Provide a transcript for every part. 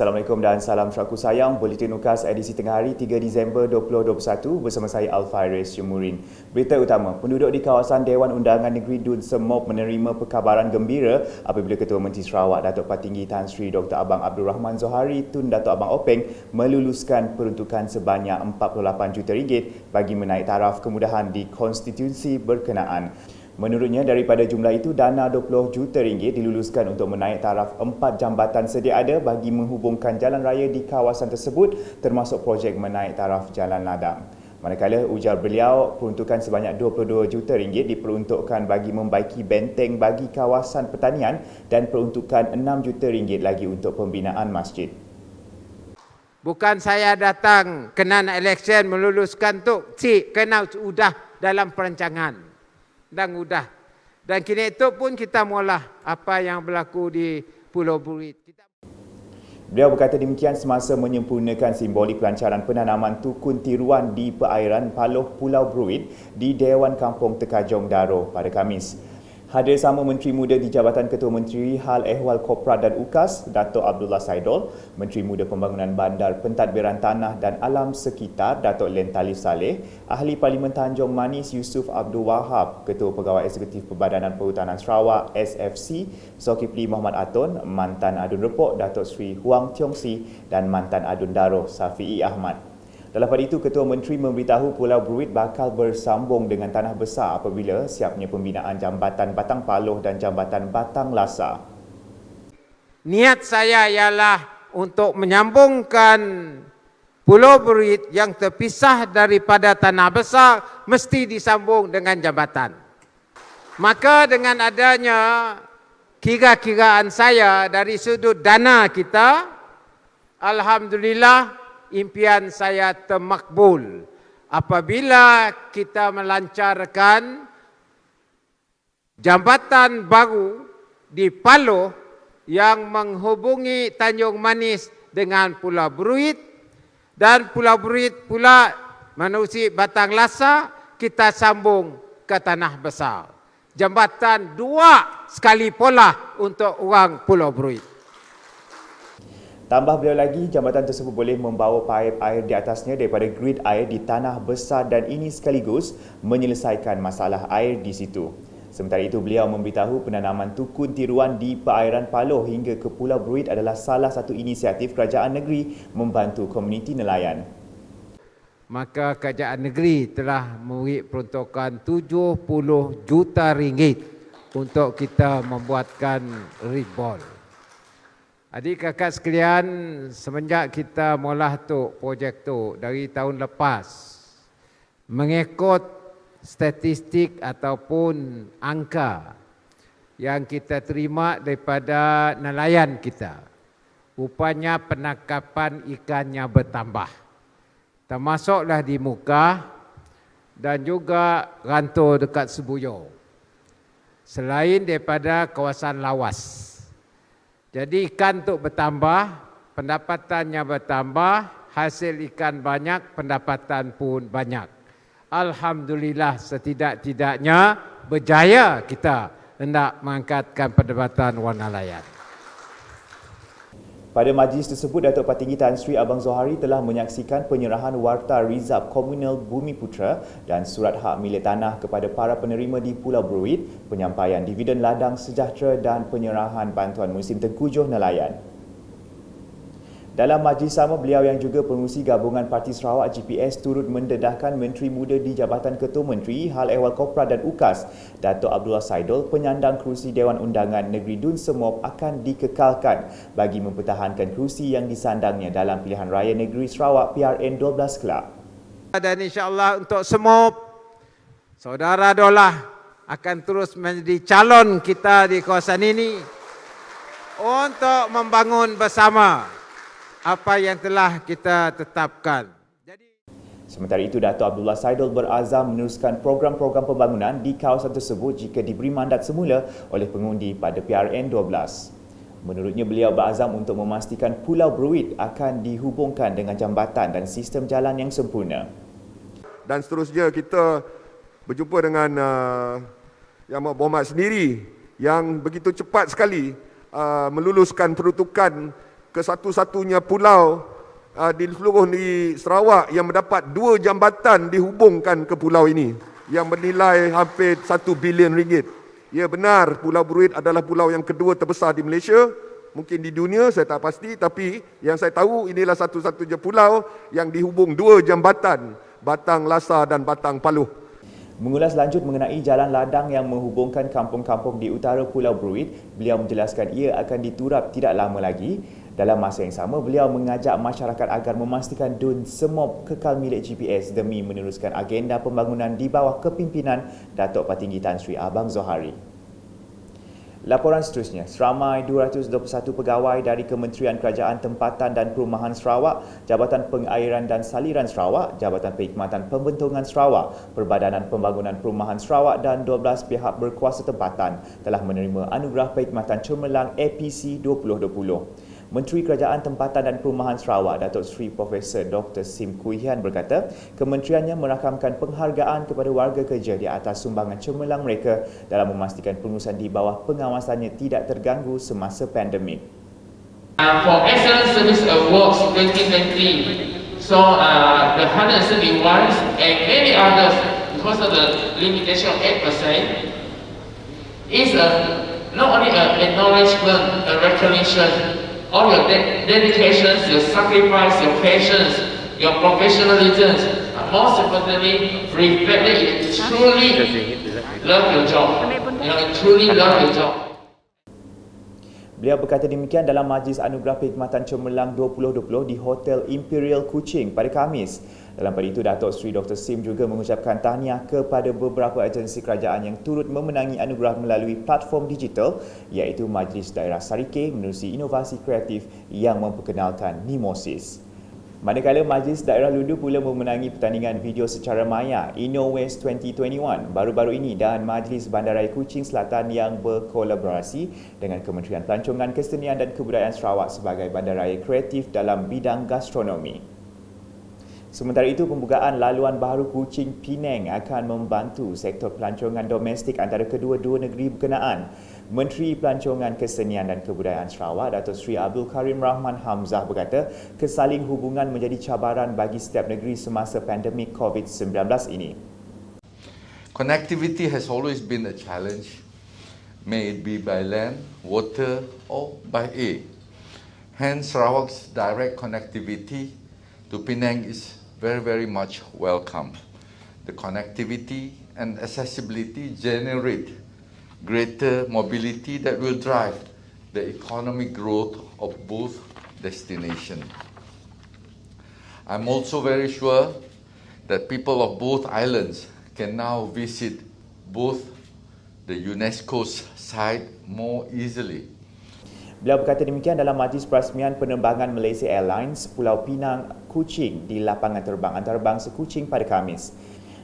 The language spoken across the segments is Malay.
Assalamualaikum dan salam syaku sayang. Buletin UKAS edisi tengah hari 3 Disember 2021 bersama saya Alfaris Syumurin. Berita utama, penduduk di kawasan Dewan Undangan Negeri Dun Semop menerima perkabaran gembira apabila Ketua Menteri Sarawak Datuk Patinggi Tan Sri Dr. Abang Abdul Rahman Zohari Tun Datuk Abang Openg meluluskan peruntukan sebanyak RM48 juta bagi menaik taraf kemudahan di konstitusi berkenaan. Menurutnya, daripada jumlah itu, dana RM20 juta diluluskan untuk menaik taraf 4 jambatan sedia ada bagi menghubungkan jalan raya di kawasan tersebut termasuk projek menaik taraf Jalan Ladang. Manakala, ujar beliau, peruntukan sebanyak RM22 juta diperuntukkan bagi membaiki benteng bagi kawasan pertanian dan peruntukan RM6 juta lagi untuk pembinaan masjid. Bukan saya datang kena election meluluskan tu, kena sudah dalam perancangan. Dan mudah. Dan kini itu pun kita maulah apa yang berlaku di Pulau Bruit. Beliau berkata demikian semasa menyempurnakan simbolik pelancaran penanaman tukun tiruan di perairan Paloh Pulau Bruit di Dewan Kampung Tekajong Daro pada Khamis. Hadir sama Menteri Muda di Jabatan Ketua Menteri Hal Ehwal Korporat dan UKAS, Datuk Abdullah Saidol, Menteri Muda Pembangunan Bandar Pentadbiran Tanah dan Alam Sekitar, Datuk Len Talif Saleh, Ahli Parlimen Tanjung Manis Yusuf Abdul Wahab, Ketua Pegawai Eksekutif Perbadanan Perhutanan Sarawak SFC, Zulkifli Muhammad Atun, Mantan Adun Repok Datuk Sri Huang Tiong Si dan Mantan Adun Daro Safi'i Ahmad. Dalam pada itu, Ketua Menteri memberitahu Pulau Bruit bakal bersambung dengan tanah besar apabila siapnya pembinaan Jambatan Batang Paloh dan Jambatan Batang Lasa. Niat saya ialah untuk menyambungkan Pulau Bruit yang terpisah daripada tanah besar mesti disambung dengan jambatan. Maka dengan adanya kira-kiraan saya dari sudut dana kita, alhamdulillah, impian saya termakbul apabila kita melancarkan jambatan baru di Paloh yang menghubungi Tanjung Manis dengan Pulau Bruit dan Pulau Bruit pula menerusi Batang Lasa kita sambung ke Tanah Besar. Jambatan dua sekali pola untuk orang Pulau Bruit. Tambah beliau lagi, jambatan tersebut boleh membawa paip air di atasnya daripada grid air di tanah besar dan ini sekaligus menyelesaikan masalah air di situ. Sementara itu, beliau memberitahu penanaman tukun tiruan di perairan Paloh hingga ke Pulau Bruit adalah salah satu inisiatif kerajaan negeri membantu komuniti nelayan. Maka kerajaan negeri telah memberi peruntukan RM70 juta untuk kita membuatkan reborn. Adik kakak sekalian, semenjak kita mula tu projek tu dari tahun lepas, mengikut statistik ataupun angka yang kita terima daripada nelayan kita, rupanya penangkapan ikannya bertambah. Termasuklah di Muka dan juga Rantau dekat Sebuyo. Selain daripada kawasan lawas. Jadi ikan tu bertambah, pendapatannya bertambah, hasil ikan banyak, pendapatan pun banyak. Alhamdulillah setidak-tidaknya berjaya kita hendak mengangkatkan pendapatan orang nelayan. Pada majlis tersebut, Datuk Patinggi Tan Sri Abang Zohari telah menyaksikan penyerahan Warta Rizab Komunal Bumiputra dan surat hak milik tanah kepada para penerima di Pulau Bruit, penyampaian dividen ladang sejahtera dan penyerahan bantuan musim tengkujuh nelayan. Dalam majlis sama, beliau yang juga pengurusi gabungan Parti Sarawak GPS turut mendedahkan Menteri Muda di Jabatan Ketua Menteri Hal Ehwal Korporat dan UKAS, Datuk Abdullah Saidol, penyandang kerusi Dewan Undangan Negeri Dun Semop akan dikekalkan bagi mempertahankan kerusi yang disandangnya dalam pilihan raya negeri Sarawak PRN 12 kelab. Dan insya-Allah untuk Semop, saudara Dolah akan terus menjadi calon kita di kawasan ini untuk membangun bersama apa yang telah kita tetapkan. Sementara itu, Datuk Abdullah Saidol berazam meneruskan program-program pembangunan di kawasan tersebut jika diberi mandat semula oleh pengundi pada PRN 12. Menurutnya, beliau berazam untuk memastikan Pulau Bruit akan dihubungkan dengan jambatan dan sistem jalan yang sempurna. Dan seterusnya kita berjumpa dengan Yang Berhormat sendiri yang begitu cepat sekali meluluskan peruntukan satu-satunya pulau di seluruh negeri Sarawak yang mendapat 2 jambatan dihubungkan ke pulau ini yang bernilai hampir 1 bilion ringgit. Ya benar, Pulau Bruit adalah pulau yang kedua terbesar di Malaysia. Mungkin di dunia saya tak pasti, tapi yang saya tahu inilah satu-satunya pulau yang dihubung 2 jambatan, Batang Lasa dan Batang Paluh. Mengulas lanjut mengenai jalan ladang yang menghubungkan kampung-kampung di utara Pulau Bruit, beliau menjelaskan ia akan diturap tidak lama lagi. Dalam masa yang sama, beliau mengajak masyarakat agar memastikan dun semop kekal milik GPS demi meneruskan agenda pembangunan di bawah kepimpinan Datuk Patinggi Tan Sri Abang Zohari. Laporan seterusnya, seramai 221 pegawai dari Kementerian Kerajaan Tempatan dan Perumahan Sarawak, Jabatan Pengairan dan Saliran Sarawak, Jabatan Perkhidmatan Pembentungan Sarawak, Perbadanan Pembangunan Perumahan Sarawak dan 12 pihak berkuasa tempatan telah menerima Anugerah Perkhidmatan Cemerlang APC 2020. Menteri Kerajaan Tempatan dan Perumahan Sarawak, Datuk Seri Profesor Dr. Sim Kui Hian berkata, kementeriannya merakamkan penghargaan kepada warga kerja di atas sumbangan cemerlang mereka dalam memastikan pengurusan di bawah pengawasannya tidak terganggu semasa pandemik. For Excellent Service Awards 2020, so the 171 and many others, because of the limitation of 8%, is not only an acknowledgement, a recognition, all your dedications, your sacrifice, your patience, your professionalism, and most importantly, reflect that you truly love your job. You truly love your job. Beliau berkata demikian dalam Majlis Anugerah Perkhidmatan Cemerlang 2020 di Hotel Imperial Kuching pada Khamis. Dalam pada itu, Datuk Seri Dr. Sim juga mengucapkan tahniah kepada beberapa agensi kerajaan yang turut memenangi anugerah melalui platform digital iaitu Majlis Daerah Sarike menerusi inovasi kreatif yang memperkenalkan Mimosis. Manakala Majlis Daerah Ludu pula memenangi pertandingan video secara maya InnoWest 2021 baru-baru ini dan Majlis Bandaraya Kuching Selatan yang berkolaborasi dengan Kementerian Pelancongan Kesenian dan Kebudayaan Sarawak sebagai bandaraya kreatif dalam bidang gastronomi. Sementara itu, pembukaan laluan baru Kuching Penang akan membantu sektor pelancongan domestik antara kedua-dua negeri berkenaan. Menteri Pelancongan Kesenian dan Kebudayaan Sarawak, Datuk Seri Abdul Karim Rahman Hamzah berkata, kesaling hubungan menjadi cabaran bagi setiap negeri semasa pandemik COVID-19 ini. Connectivity has always been a challenge, may it be by land, water or by air. Hence, Sarawak's direct connectivity to Penang is very much welcome. The connectivity and accessibility generate greater mobility that will drive the economic growth of both destinations. I'm also very sure that people of both islands can now visit both the UNESCO's site more easily. Beliau berkata demikian dalam majlis perasmian penerbangan Malaysia Airlines Pulau Pinang Kuching di lapangan terbang antarabangsa Kuching pada Khamis.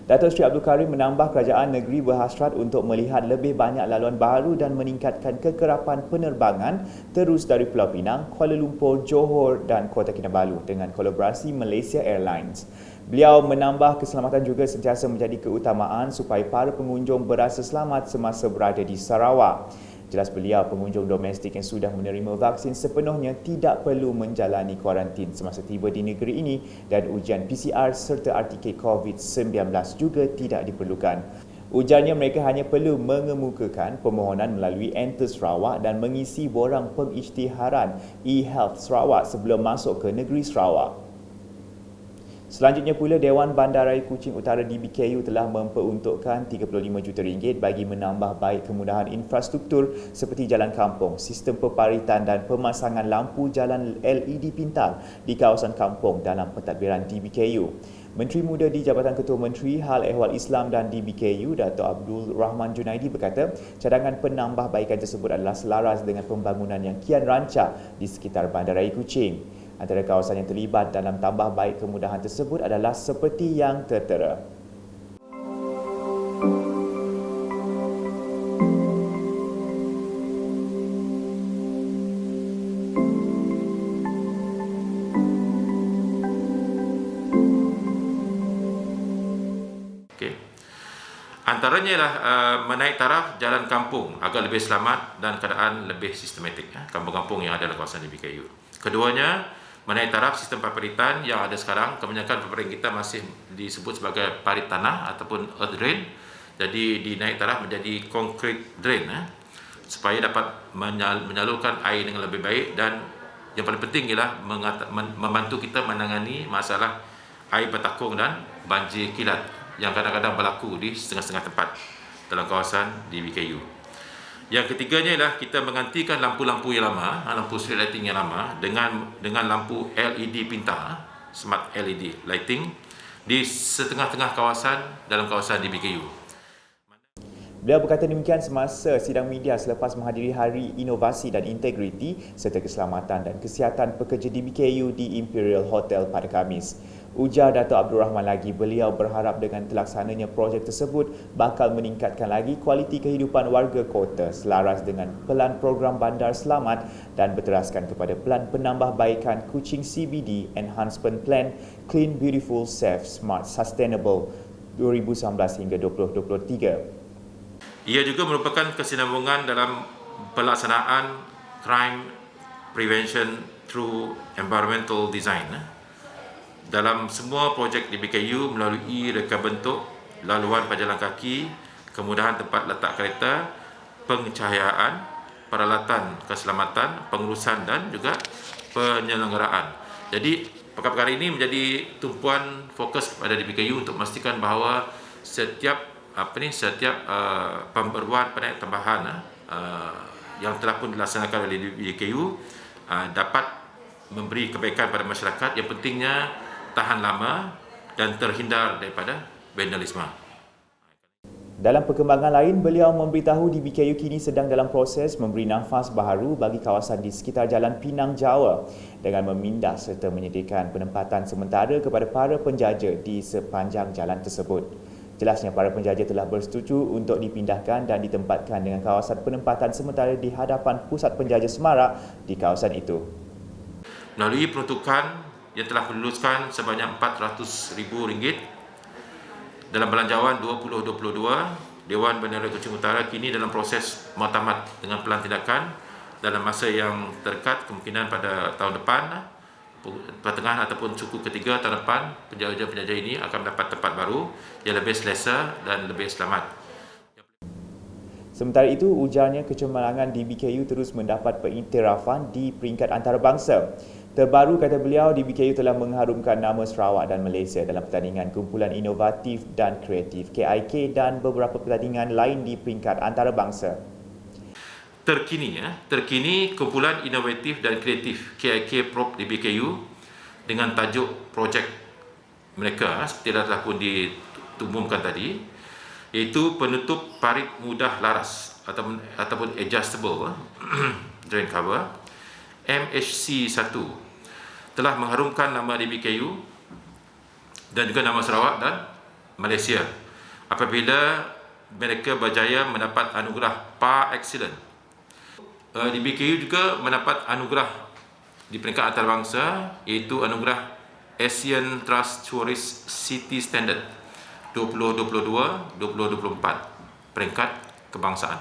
Datuk Seri Abdul Karim menambah kerajaan negeri berhasrat untuk melihat lebih banyak laluan baru dan meningkatkan kekerapan penerbangan terus dari Pulau Pinang, Kuala Lumpur, Johor dan Kota Kinabalu dengan kolaborasi Malaysia Airlines. Beliau menambah keselamatan juga sentiasa menjadi keutamaan supaya para pengunjung berasa selamat semasa berada di Sarawak. Jelas beliau, pengunjung domestik yang sudah menerima vaksin sepenuhnya tidak perlu menjalani kuarantin semasa tiba di negeri ini dan ujian PCR serta RTK COVID-19 juga tidak diperlukan. Ujarnya mereka hanya perlu mengemukakan permohonan melalui Enter Sarawak dan mengisi borang pengisytiharan e-Health Sarawak sebelum masuk ke negeri Sarawak. Selanjutnya pula, Dewan Bandaraya Kuching Utara DBKU telah memperuntukkan RM35 juta bagi menambah baik kemudahan infrastruktur seperti jalan kampung, sistem peparitan dan pemasangan lampu jalan LED pintar di kawasan kampung dalam pentadbiran DBKU. Menteri Muda di Jabatan Ketua Menteri Hal Ehwal Islam dan DBKU, Datuk Abdul Rahman Junaidi berkata, cadangan penambahbaikan tersebut adalah selaras dengan pembangunan yang kian rancak di sekitar Bandaraya Kuching. Antara kawasan yang terlibat dalam tambah baik kemudahan tersebut adalah seperti yang tertera. Antaranya ialah menaik taraf jalan kampung agar lebih selamat dan keadaan lebih sistematik. Kampung-kampung yang ada dalam kawasan DBKU. Keduanya, menaik taraf sistem paperitan yang ada sekarang, kebanyakan paperitan kita masih disebut sebagai parit tanah ataupun earth drain. Jadi dinaik taraf menjadi concrete drain supaya dapat menyalurkan air dengan lebih baik, dan yang paling penting ialah membantu kita menangani masalah air bertakung dan banjir kilat yang kadang-kadang berlaku di setengah-setengah tempat dalam kawasan di BKU. Yang ketiganya ialah kita menggantikan lampu-lampu yang lama, lampu street lighting yang lama dengan lampu LED pintar, smart LED lighting di setengah-tengah kawasan dalam kawasan di BKU. Beliau berkata demikian semasa sidang media selepas menghadiri Hari Inovasi dan Integriti serta Keselamatan dan Kesihatan Pekerja di BKU di Imperial Hotel pada Khamis. Ujar Dato' Abdul Rahman lagi, beliau berharap dengan terlaksananya projek tersebut bakal meningkatkan lagi kualiti kehidupan warga kota selaras dengan pelan program Bandar Selamat dan berteraskan kepada pelan penambahbaikan Kuching CBD Enhancement Plan Clean, Beautiful, Safe, Smart, Sustainable 2019 hingga 2023. Ia juga merupakan kesinambungan dalam pelaksanaan crime prevention through environmental design. Dalam semua projek di BKU melalui reka bentuk, laluan pejalan kaki, kemudahan tempat letak kereta, pencahayaan, peralatan keselamatan, pengurusan dan juga penyelenggaraan. Jadi perkara-perkara ini menjadi tumpuan fokus kepada di BKU untuk memastikan bahawa setiap pembaruan penaik tambahan yang telah pun dilaksanakan oleh BKU dapat memberi kebaikan pada masyarakat, yang pentingnya tahan lama dan terhindar daripada vandalisme. Dalam perkembangan lain, beliau memberitahu di BKU kini sedang dalam proses memberi nafas baharu bagi kawasan di sekitar Jalan Pinang Jawa dengan memindah serta menyediakan penempatan sementara kepada para penjaja di sepanjang jalan tersebut. Jelasnya para penjaja telah bersetuju untuk dipindahkan dan ditempatkan dengan kawasan penempatan sementara di hadapan Pusat Penjaja Semarak di kawasan itu. Melalui peruntukan yang telah diluluskan sebanyak RM400,000 dalam Belanjawan 2022, Dewan Bandar Kuching Utara kini dalam proses muktamad dengan pelan tindakan dalam masa yang terdekat, kemungkinan pada tahun depan, pertengahan ataupun suku ketiga tahun depan, penjaja-penjaja ini akan mendapat tempat baru yang lebih selesa dan lebih selamat. Sementara itu, ujarnya kecemerlangan di BKU terus mendapat pengiktirafan di peringkat antarabangsa. Terbaru, kata beliau, di BKU telah mengharumkan nama Sarawak dan Malaysia dalam pertandingan kumpulan inovatif dan kreatif KIK dan beberapa pertandingan lain di peringkat antarabangsa. Terkini kumpulan inovatif dan kreatif KIK Prop di BKU dengan tajuk projek mereka seperti telah pun ditumumkan tadi, iaitu penutup parit mudah laras ataupun adjustable drain cover MHC1 telah mengharumkan nama di BKU dan juga nama Sarawak dan Malaysia apabila mereka berjaya mendapat anugerah Par Excellent. Di BKU juga mendapat anugerah di peringkat antarabangsa, iaitu anugerah Asian Trust Tourist City Standard 2022-2024 peringkat kebangsaan.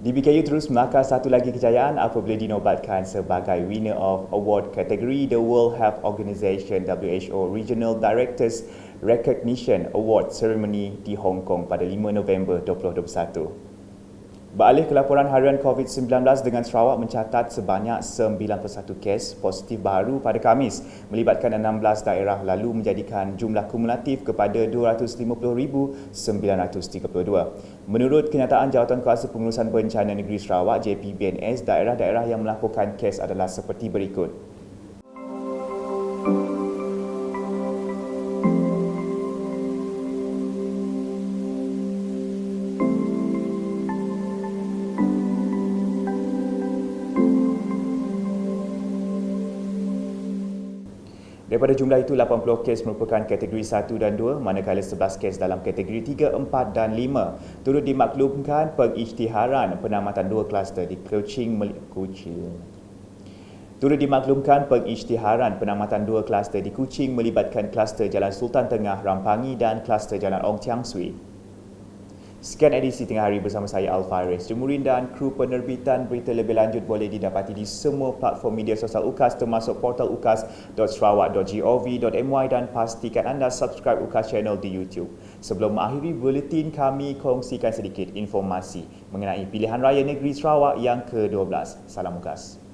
Di BKU terus melakar satu lagi kejayaan apabila dinobatkan sebagai winner of award kategori The World Health Organization WHO Regional Directors Recognition Award Ceremony di Hong Kong pada 5 November 2021. Beralih ke laporan harian COVID-19, dengan Sarawak mencatat sebanyak 91 kes positif baru pada Khamis melibatkan 16 daerah, lalu menjadikan jumlah kumulatif kepada 250,932. Menurut kenyataan Jawatankuasa Pengurusan Bencana Negeri Sarawak JPBNS, daerah-daerah yang melaporkan kes adalah seperti berikut. Daripada jumlah itu, 80 kes merupakan kategori 1 dan 2, manakala 11 kes dalam kategori 3, 4 dan 5. Turut dimaklumkan pengisytiharan penamatan 2 kluster di Kuching melibatkan kluster Jalan Sultan Tengah, Rampangi dan kluster Jalan Ong Tiang Sui. Sekian edisi tengah hari bersama saya Alfaris Jemurin dan kru penerbitan. Berita lebih lanjut boleh didapati di semua platform media sosial UKAS termasuk portal ukas.sarawak.gov.my dan pastikan anda subscribe UKAS channel di YouTube. Sebelum mengakhiri buletin, kami kongsikan sedikit informasi mengenai pilihan raya negeri Sarawak yang ke-12. Salam UKAS.